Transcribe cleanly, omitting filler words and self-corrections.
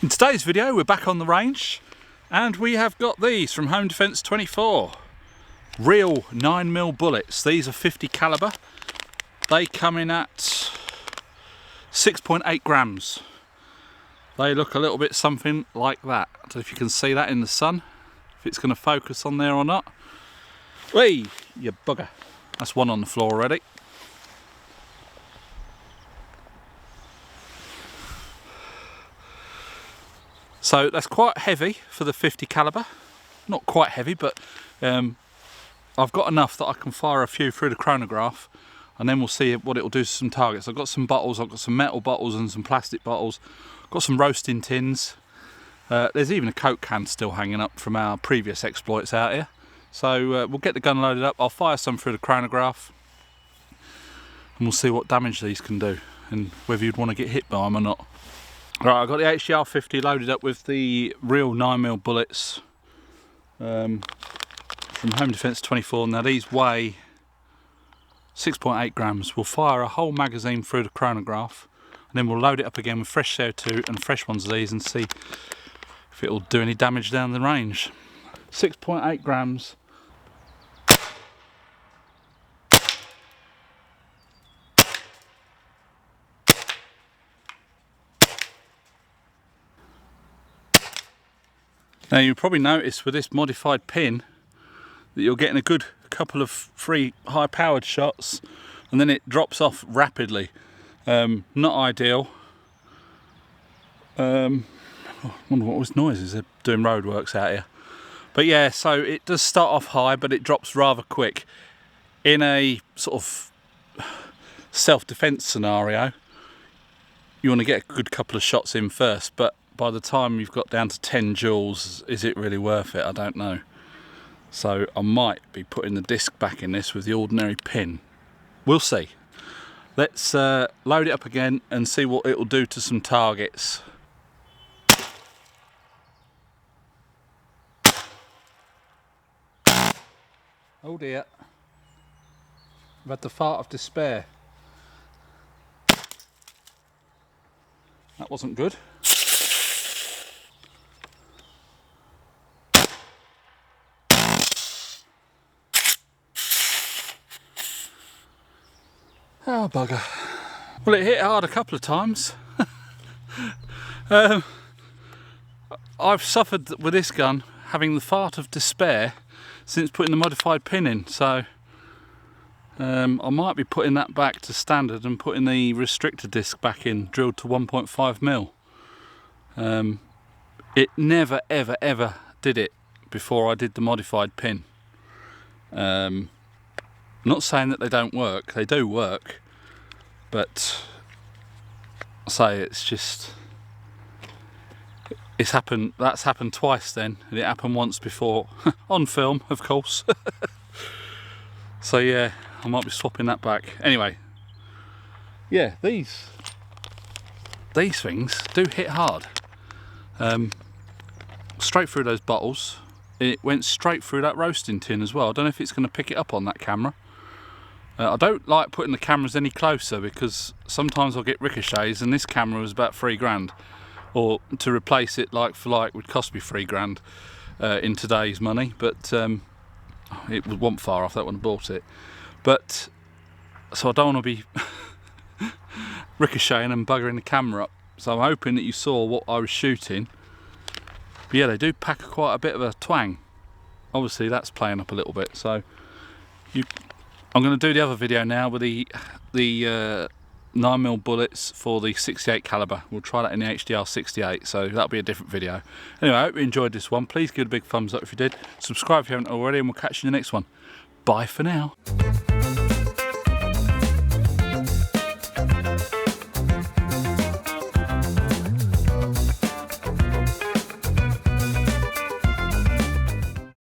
In today's video we're back on the range and we have got these from Homedefence-24 Real 9mm bullets. These are 50 caliber. They come in at 6.8 grams. They look a little bit something like that. I don't know if you can see that in the sun, if it's going to focus on there or not. Whee, you bugger. That's one on the floor already. So that's quite heavy for the 50 caliber. Not quite heavy, but I've got enough that I can fire a few through the chronograph, and then we'll see what it will do to some targets. I've got some bottles, I've got some metal bottles and some plastic bottles. I've got some roasting tins. There's even a Coke can still hanging up from our previous exploits out here. So we'll get the gun loaded up. I'll fire some through the chronograph, and we'll see what damage these can do, and whether you'd want to get hit by them or not. Right, I've got the HDR.50 loaded up with the Real 9mm bullets from Homedefence-24. Now these weigh 6.8 grams. We'll fire a whole magazine through the chronograph, and then we'll load it up again with fresh CO2 and fresh ones of these and see if it'll do any damage down the range. 6.8 grams. Now you'll probably notice with this modified pin that you're getting a good couple of free high powered shots and then it drops off rapidly. Not ideal. I wonder what was noises, they're doing roadworks out here. But yeah, so it does start off high but it drops rather quick. In a sort of self-defense scenario, you want to get a good couple of shots in first, but by the time you've got down to 10 joules, is it really worth it? I don't know. So I might be putting the disc back in this with the ordinary pin. We'll see. Let's load it up again and see what it'll do to some targets. Oh dear. I've had the fart of despair. That wasn't good. Oh bugger. Well, it hit hard a couple of times. I've suffered with this gun having the fart of despair since putting the modified pin in, so I might be putting that back to standard and putting the restrictor disc back in, drilled to 1.5mm. It never ever did it before I did the modified pin. Not saying that they don't work, they do work, but I say it's just, it's happened, that's happened twice then, and it happened once before, on film of course. So yeah, I might be swapping that back. Anyway, yeah, these things do hit hard. Straight through those bottles. It went straight through that roasting tin as well. I don't know if it's going to pick it up on that camera. I don't like putting the cameras any closer because sometimes I'll get ricochets, and this camera was about £3 grand. Or to replace it like for like would cost me £3 grand in today's money, but it wasn't far off that when I bought it. But so I don't want to be ricocheting and buggering the camera up. So I'm hoping that you saw what I was shooting. But yeah, they do pack quite a bit of a twang. Obviously that's playing up a little bit, so I'm going to do the other video now with the 9mm bullets for the 68 caliber. We'll try that in the HDR.68, so that'll be a different video. Anyway, I hope you enjoyed this one. Please give it a big thumbs up if you did. Subscribe if you haven't already, and we'll catch you in the next one. Bye for now.